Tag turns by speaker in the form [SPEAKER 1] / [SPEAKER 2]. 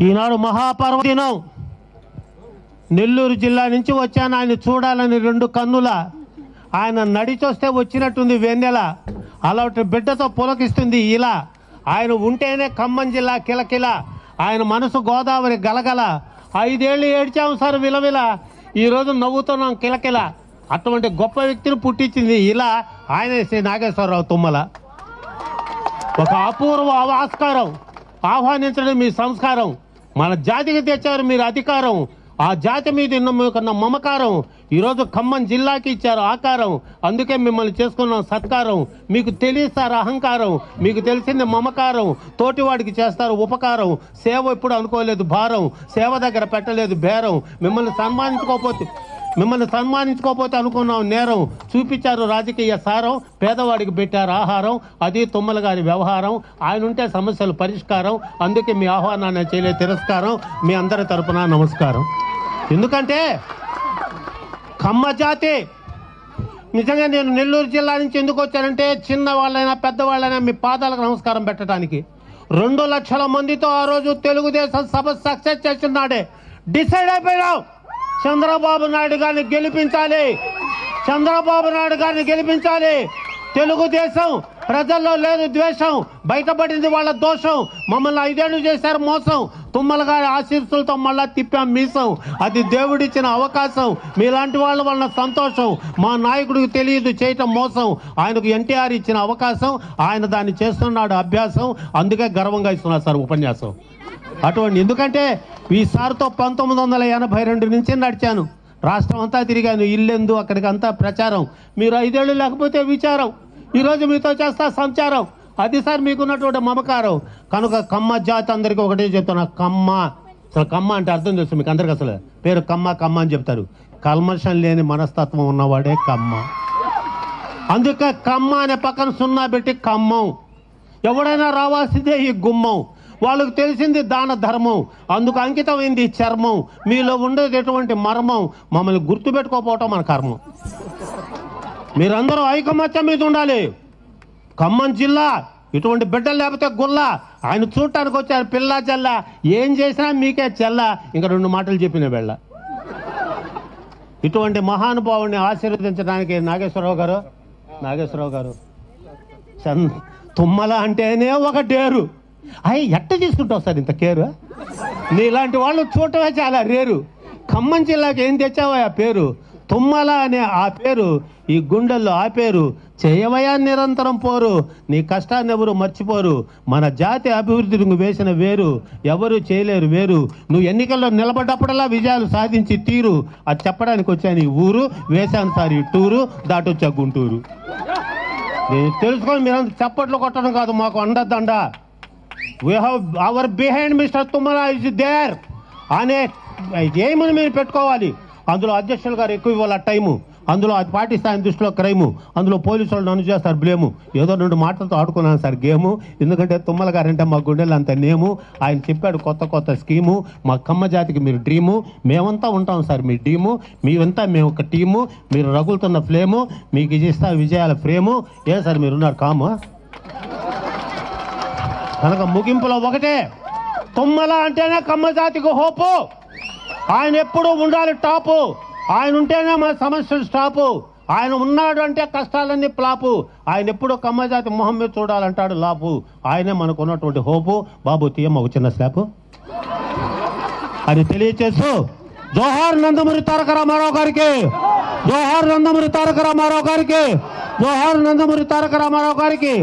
[SPEAKER 1] ఈనాడు మహాపర్వదినం. నెల్లూరు జిల్లా నుంచి వచ్చాను ఆయన చూడాలని 2 కన్నుల. ఆయన నడిచొస్తే వచ్చినట్టుంది వెన్నెల, అలాంటి బిడ్డతో పులకిస్తుంది ఇలా. ఆయన ఉంటేనే ఖమ్మం జిల్లా కిలకిల, ఆయన మనసు గోదావరి గలగల. 5 ఏళ్ళు ఏడ్చాము సార్ విలవిల, ఈరోజు నవ్వుతున్నాం కిలకిల. అటువంటి గొప్ప వ్యక్తిని పుట్టించింది ఇలా ఆయన శ్రీ నాగేశ్వరరావు తుమ్మల. ఒక అపూర్వ ఆస్కారం, ఆహ్వానించడం మీ సంస్కారం. మన జాతికి తెచ్చారు మీరు అధికారం, ఆ జాతి మీద ఉన్న మమకారం ఈరోజు ఖమ్మం జిల్లాకి ఇచ్చారు ఆకారం. అందుకే మిమ్మల్ని చేసుకున్నాం సత్కారం. మీకు తెలియస్తారు అహంకారం, మీకు తెలిసింది మమకారం. తోటివాడికి చేస్తారు ఉపకారం, సేవ ఎప్పుడు అనుకోలేదు భారం, సేవ దగ్గర పెట్టలేదు బేరం. మిమ్మల్ని సన్మానించుకోకపోతే అనుకున్నాం నేరం. చూపించారు రాజకీయ సారం, పేదవాడికి పెట్టారు ఆహారం. అది తుమ్మల గారి వ్యవహారం. ఆయన ఉంటే సమస్యలు పరిష్కారం. అందుకే మీ ఆహ్వానాన్ని చేయలే తిరస్కారం. మీ అందరి తరపున నమస్కారం. ఎందుకంటే ఖమ్మ జాతి నిజంగా నేను నెల్లూరు జిల్లా నుంచి ఎందుకు వచ్చానంటే చిన్నవాళ్ళైనా పెద్దవాళ్ళైనా మీ పాదాలకు నమస్కారం పెట్టడానికి. 2 లక్షల మందితో ఆ రోజు తెలుగుదేశం సభ సక్సెస్ చేస్తున్నాడే డిసైడ్ అయిపోయాం. చంద్రబాబు నాయుడు గారిని గెలిపించాలి, చంద్రబాబు నాయుడు గారిని గెలిపించాలి. తెలుగుదేశం ప్రజల్లో లేదు ద్వేషం, బయటపడింది వాళ్ళ దోషం. మమ్మల్ని 5 ఏళ్ళు చేశారు మోసం, తుమ్మల గారి ఆశీస్సులతో మళ్ళా తిప్పాం మీసం. అది దేవుడిచ్చిన అవకాశం, మీలాంటి వాళ్ళ వలన సంతోషం. మా నాయకుడికి తెలియదు చేయటం మోసం, ఆయనకు ఎన్టీఆర్ ఇచ్చిన అవకాశం, ఆయన దాన్ని చేస్తున్నాడు అభ్యాసం. అందుకే గర్వంగా ఇస్తున్నారు సార్ ఉపన్యాసం. అటువంటి ఎందుకంటే ఈసారితో 1982 నుంచి నడిచాను, రాష్ట్రం అంతా తిరిగాను. ఇల్లెందు అక్కడికంతా ప్రచారం. మీరు 5 ఏళ్ళు లేకపోతే విచారం, ఈరోజు మీతో చేస్తా సంచారం. అది సార్ మీకున్నటువంటి మమకారం. కనుక కమ్మ జాతి అందరికీ ఒకటే చెప్తున్నా, కమ్మ. అసలు కమ్మ అంటే అర్థం తెలుసు మీకు అందరికీ. అసలు పేరు కమ్మ కమ్మ అని చెప్తారు. కల్మషం లేని మనస్తత్వం ఉన్నవాడే కమ్మ. అందుకే కమ్మ అనే పక్కన 0 పెట్టి ఖమ్మం. ఎవడైనా రావాల్సిందే ఈ గుమ్మం. వాళ్ళకు తెలిసింది దాన ధర్మం, అందుకు అంకితమైంది చర్మం. మీలో ఉండేది ఎటువంటి మర్మం, మమ్మల్ని గుర్తుపెట్టుకోకపోవటం మన కర్మం. మీరందరూ ఐకమత్యం మీద ఉండాలి. ఖమ్మం జిల్లా ఇటువంటి బిడ్డలు లేకపోతే గుల్లా. ఆయన చూడటానికి వచ్చారు పిల్ల జల్ల, ఏం చేసినా మీకే చెల్ల. ఇంకా 2 మాటలు చెప్పిన వెళ్ళ. ఇటువంటి మహానుభావుని ఆశీర్వదించడానికి నాగేశ్వరరావు గారు తుమ్మల అంటేనే ఒక డేరు. అయ్యి ఎట్ట తీసుకుంటావు సార్ ఇంత కేరు? నీలాంటి వాళ్ళు చూడటమే చాలా రేరు. ఖమ్మం జిల్లాకి ఏం తెచ్చావా ఆ పేరు? తుమ్మల అనే ఆ పేరు ఈ గుండెల్లో ఆ పేరు. చేయవయా నిరంతరం పోరు, నీ కష్టాన్ని ఎవరు మర్చిపోరు. మన జాతి అభివృద్ధికి నువ్వు వేసిన వేరు ఎవరు చేయలేరు వేరు. నువ్వు ఎన్నికల్లో నిలబడ్డప్పుడల్లా విజయాలు సాధించి తీరు. అది చెప్పడానికి వచ్చాను ఈ ఊరు, వేశాను సార్ ఈ టూరు, దాటొచ్చా గుంటూరు. నేను తెలుసుకొని మీరంతా చప్పట్లు కొట్టడం కాదు, మాకు అండదండ. We have our behind Mr. Tummala is there అనే ఏమని మీరు పెట్టుకోవాలి. అందులో అధ్యక్షులు గారు ఎక్కువ ఇవ్వాలి టైము, అందులో అది పాటిస్తాయని దృష్టిలో క్రైము, అందులో పోలీసు వాళ్ళు నన్ను చేస్తారు బ్లేము. ఏదో 2 మాటలతో ఆడుకున్నాను సార్ గేము. ఎందుకంటే తుమ్మల గారంటే మా గుండెలు అంత నేము. ఆయన చెప్పాడు కొత్త స్కీము, మా కమ్మ జాతికి మీరు డ్రీము, మేమంతా ఉంటాం సార్ మీ డ్రీము. మేమంతా మేము ఒక టీము, మీరు రగులుతున్న ఫ్లేము, మీకు ఇస్తా విజయాల ఫ్రేము. ఏ సార్ మీరున్నారు కాము. కనుక ముగింపులో ఒకటే, తుమ్మల అంటేనే కమ్మ జాతికి హోపు. ఆయన ఎప్పుడూ ఉండాలి టాపు, ఆయన ఉంటేనే మన సమస్యలు స్టాపు. ఆయన ఉన్నాడు అంటే కష్టాలన్నీ ప్లాపు. ఆయన ఎప్పుడూ కమ్మ జాతి మొహం మీద చూడాలంటాడు లాపు. ఆయనే మనకు ఉన్నటువంటి హోపు. బాబు తీయమ్మ ఒక చిన్న స్లాపు అది తెలియచేస్తూ, జోహార్ నందమూరి తారక రామారావు గారికి, జోహార్ నందమూరి తారక రామారావు గారికి, జోహార్ నందమూరి తారక రామారావు గారికి.